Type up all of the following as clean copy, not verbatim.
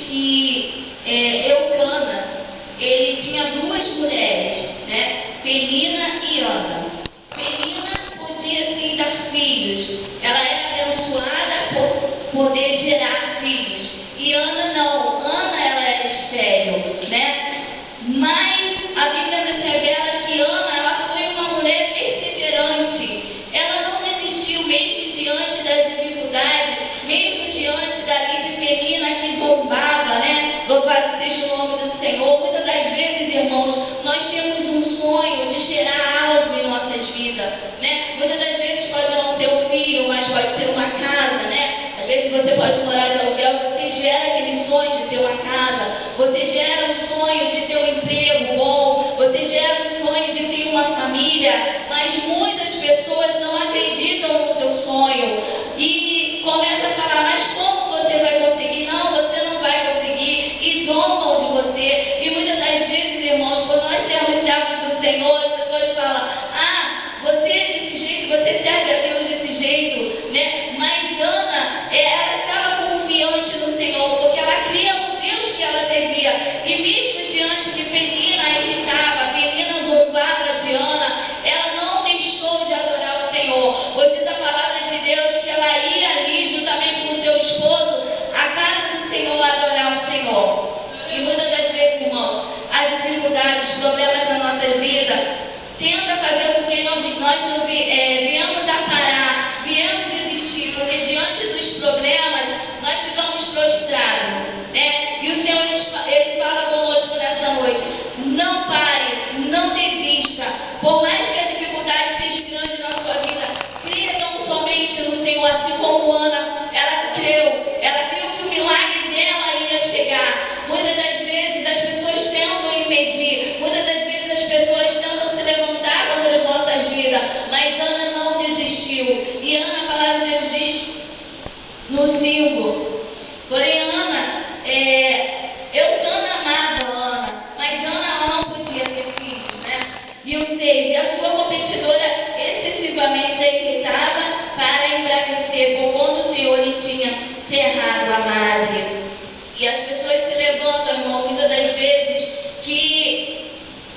que Eucana, ele tinha duas mulheres, né? Penina e Ana. Penina podia sim dar filhos, ela era abençoada por poder gerar filhos. E Ana não, Ana ela era estéril, né? Mas a Bíblia nos revela que Ana, ela foi uma mulher perseverante. Ela não desistiu mesmo diante das dificuldades, mesmo diante dali de Penina que zombava, né? Louvado seja o nome do Senhor. Muitas das vezes, irmãos, nós temos um sonho de gerar algo em nossas vidas, né? Muitas das vezes pode não ser um filho, mas pode ser uma casa, né? Às vezes você pode morar de aluguel, você gera aquele sonho de ter uma casa, você gera um sonho de ter um emprego bom, você gera um sonho de ter uma família, mas muitas pessoas não acreditam no seu sonho e começam a falar, mas como você vai conseguir? Não, você não vai conseguir, e zombam de você. E muitas das vezes, irmãos, por nós sermos servos do Senhor, as pessoas falam, você é desse jeito, você serve a Deus desse jeito, né? Mas Ana, ela estava confiante no Senhor, porque ela cria no Deus que ela servia. E mesmo diante de Penina irritava, Penina zombava de Ana, ela não deixou de adorar o Senhor. Pois diz a palavra de Deus que ela ia ali, juntamente com seu esposo, à casa do Senhor, adorar o Senhor. E muitas das vezes, irmãos, as dificuldades, os problemas da nossa vida tenta fazer com que nós não viemos a parar, viemos desistir, porque diante dos problemas nós ficamos prostrados, né? E o Senhor ele fala conosco nessa noite: não pare, não desista, por mais que a dificuldade seja grande na sua vida, creia tão somente no Senhor, assim como Ana, ela creu que o milagre dela ia chegar. Muitas das vezes as pessoas tentam impedir, muitas das vezes as pessoas tentam se levantar contra as nossas vidas, mas Ana não desistiu. E Ana, a palavra de Deus diz no 5, porém Ana, Eucana amava Ana, mas Ana ela não podia ter filhos, né? E o 6, e a sua competidora excessivamente a irritava para embravrecer, por quando o Senhor lhe tinha cerrado a madre. E as pessoas se levantam, irmão, muitas das vezes, que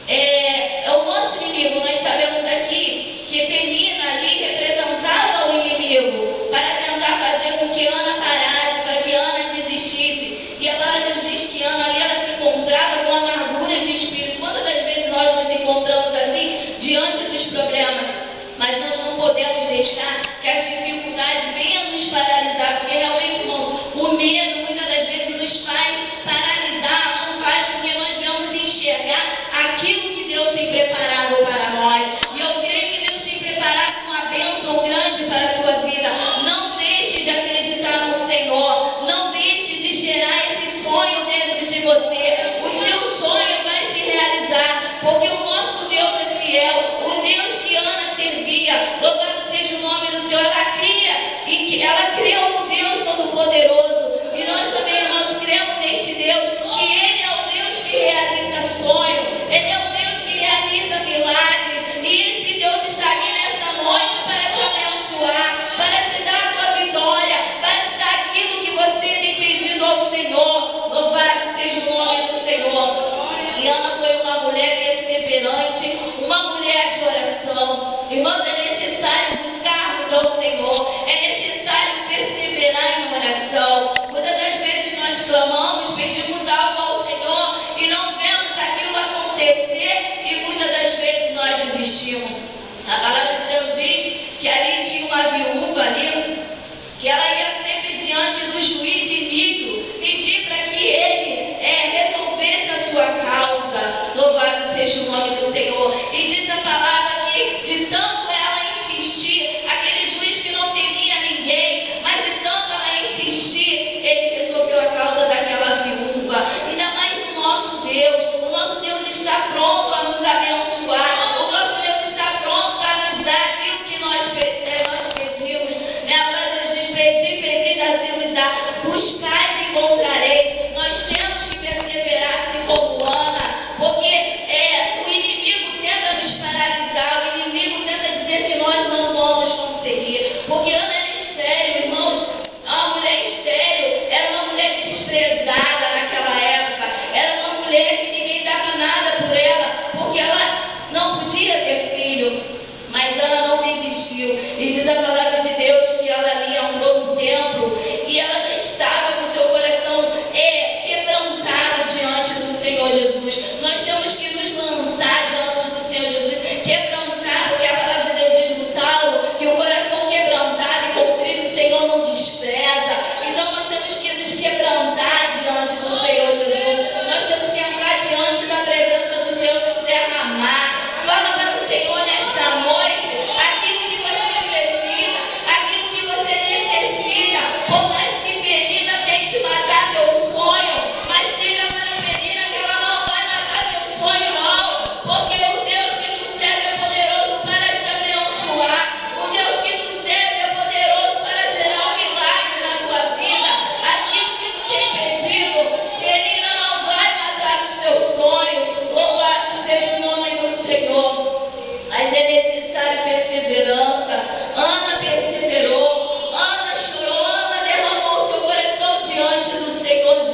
é o nosso inimigo. Nós sabemos aqui que Penina ali representava o inimigo para tentar fazer com que Ana parasse, para que Ana desistisse. E a palavra de Deus diz que Ana ali ela se encontrava com amargura de espírito. Quantas das vezes nós nos encontramos assim diante dos problemas? Mas nós não podemos deixar que as dificuldades venham nos paralisar, porque realmente, irmão, o medo muitas das vezes nos faz paralisar, não faz com que nós venhamos enxergar aquilo que Deus tem preparado para nós. E eu creio que Deus tem preparado uma bênção grande para a tua vida. Não deixe de acreditar no Senhor, não deixe de gerar esse sonho dentro de você. O seu sonho vai se realizar, porque o nosso Deus é fiel, o Deus que Ana servia, louvado seja o nome do Senhor. Ela criou no Deus Todo-Poderoso, e nós também, irmãos, cremos neste Deus, que Ele é o Deus que realiza sonho, Ele é o Deus que realiza milagres, e esse Deus está aqui nesta noite para te abençoar, para te dar a tua vitória, para te dar aquilo que você tem pedido ao Senhor. Louvado seja o nome do Senhor. E Ana foi uma mulher perseverante, uma mulher de oração. Irmãos, é necessário buscarmos ao Senhor, é necessário perseverar em oração. Muitas das vezes nós clamamos, pedimos algo ao Senhor e não vemos aquilo acontecer, e muitas das vezes nós desistimos. A palavra de Deus diz que ali tinha uma viúva ali, que ela ia sempre diante do juiz iníquo, pedir para que ele resolvesse a sua causa. Louvado seja o nome do Senhor. E diz a palavra que de tanto ela insistir, aquele juiz que não temia ninguém, mas de tanto ela insistir,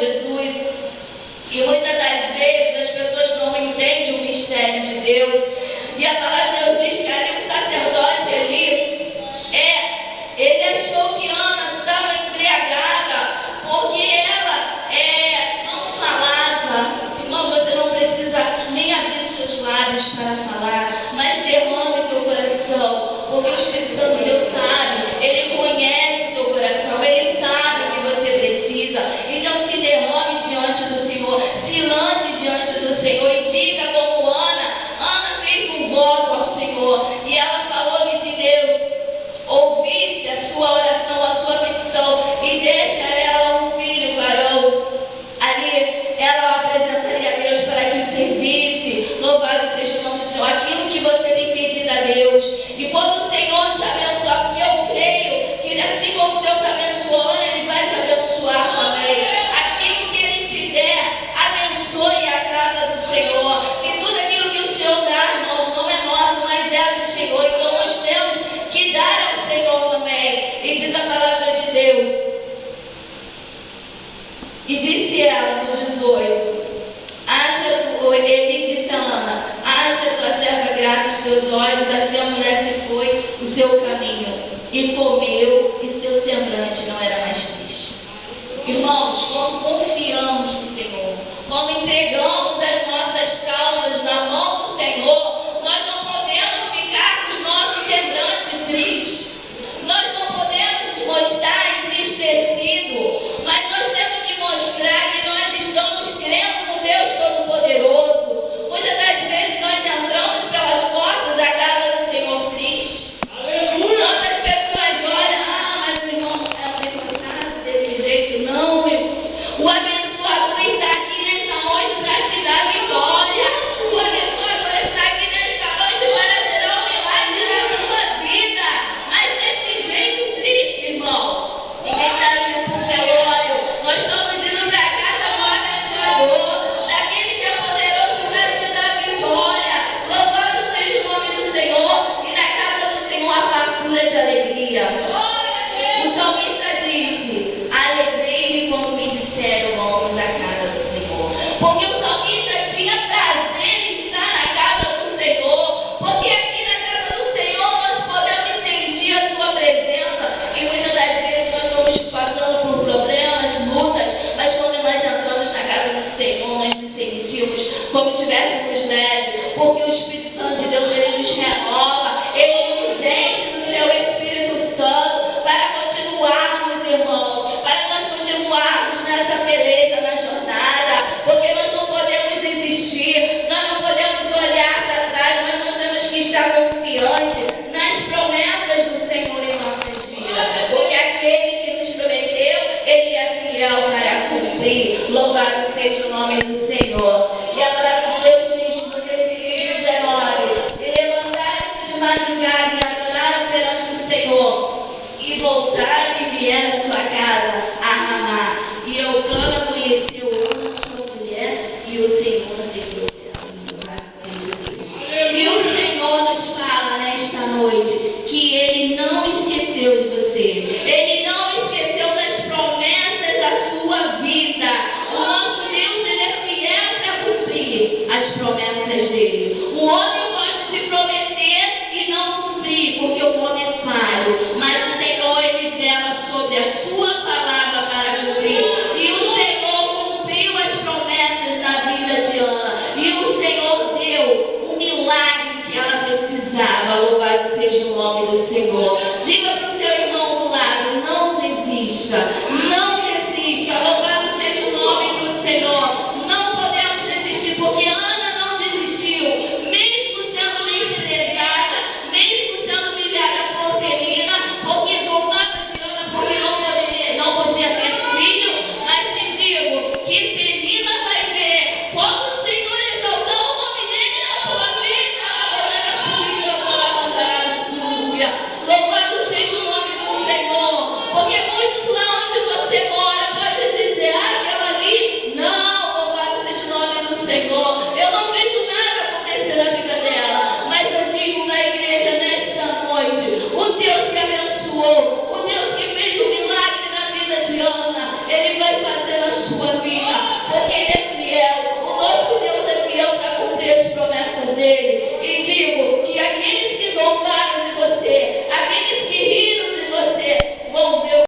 Jesus. E muitas das vezes as pessoas não entendem o mistério de Deus. E a palavra de Deus diz que ali o sacerdote ele achou que Ana estava embriagada, porque ela não falava. Irmão, você não precisa nem abrir os seus lábios para falar, mas derrame o teu coração, porque o Espírito Santo de Deus sabe, ele conhece o teu coração, ele sabe o que você precisa. Então se derrame diante do Senhor, se lance diante do Senhor e diga como Ana fez um voto ao Senhor, e ela falou que se Deus ouvisse a sua oração, a sua petição, e desse a ela um filho varão, ali ela apresentaria a Deus para que o servisse. Louvado seja o nome do Senhor. Aquilo que você tem pedido a Deus, e quando o Senhor te abençoar, porque eu creio que assim como Deus abençoou Ana, Ele vai te abençoar também. Aquilo que Ele te der, abençoe a casa do Senhor. Que tudo aquilo que o Senhor dá, irmãos, não é nosso, mas é do Senhor. Então nós temos que dar ao Senhor também. E diz a palavra de Deus. E disse ela no 18, ele disse a Ana, acha tua serva graça aos teus olhos. Assim a mulher se foi o seu caminho, e comeu, e seu semblante não era mais triste. Irmãos, quando confiamos no Senhor, quando entregamos as nossas causas na mão do Senhor, nós não podemos ficar com os nossos semblantes tristes, nós não podemos mostrar entristecido, mas nós temos que mostrar que nós estamos crendo no Deus Todo-Poderoso. Muitas das vezes nós entramos pelas portas da casa do Senhor triste. Quantas pessoas olham, mas o irmão é um derrotado desse jeito. Não, o abençoador está aqui nesta noite para te dar vitória. O abençoador está aqui nesta noite para gerar um milagre na tua vida. Mas desse jeito triste, irmãos, ninguém está indo para o velório. Nós estamos indo para a casa do abençoador, daquele que é poderoso para te dar vitória. Louvado seja o nome do Senhor. E na casa do Senhor a fartura de alegria. O salmista disse: alegrei-me quando me disseram, vamos à casa do Senhor. Porque o salmista tinha prazer em estar na casa do Senhor. Porque aqui na casa do Senhor nós podemos sentir a sua presença. E muitas das vezes nós estamos passando por problemas, lutas, mas quando nós entramos na casa do Senhor, nós nos sentimos como se estivéssemos leves, porque o Espírito Santo de Deus, ele nos renova, ele nos enche do seu Espírito Santo para continuarmos, irmãos, para nós continuarmos nesta peleja, na jornada, porque nós não podemos desistir, nós não podemos olhar para trás, mas nós temos que estar confiantes nas promessas do Senhor em nossas vidas, porque aquele que nos prometeu, ele é fiel para cumprir. Louvado seja o nome do Senhor. E a palavra de Deus diz no versículo 19: e levantaram-se de madrugada e adoraram perante o Senhor, e voltaram e vieram à sua casa a Ramá. E Eucana conheceu Ana, sua mulher, e o Senhor alegrou dela. Louvado seja Deus. E o Senhor nos fala nesta noite que Ele não esqueceu de você. Ele não esqueceu das promessas da sua vida. O nosso Deus, Ele é fiel para cumprir as promessas dele. O homem pode te prometer e não cumprir, porque o homem é falho, mas o Senhor, Ele vela sobre a sua palavra para cumprir. E o Senhor cumpriu as promessas na vida de Ana, e o Senhor deu o milagre que ela precisava. Louvado seja o nome do Senhor. Diga para o seu irmão do lado: não desista, não desista. Louvado seja o nome do Senhor. Não podemos desistir, porque Ana não desistiu, mesmo sendo desprezada, mesmo sendo humilhada por Penina, porque zombava de Ana, porque não podia ter filho. Mas te digo que Penina vai ver quando o Senhor exaltar o nome dele na tua vida. Louvado seja o nome do Senhor, porque muitos lá onde você mora podem dizer: ah, aquela ali. Não, louvado seja o nome do Senhor. Eu não vejo nada acontecer na vida dela, mas eu digo na igreja nesta noite: o Deus que abençoou, o Deus que fez um milagre na vida de Ana, Ele vai fazer na sua vida. vida, porque Ele é fiel. O nosso Deus é fiel para cumprir as promessas dEle.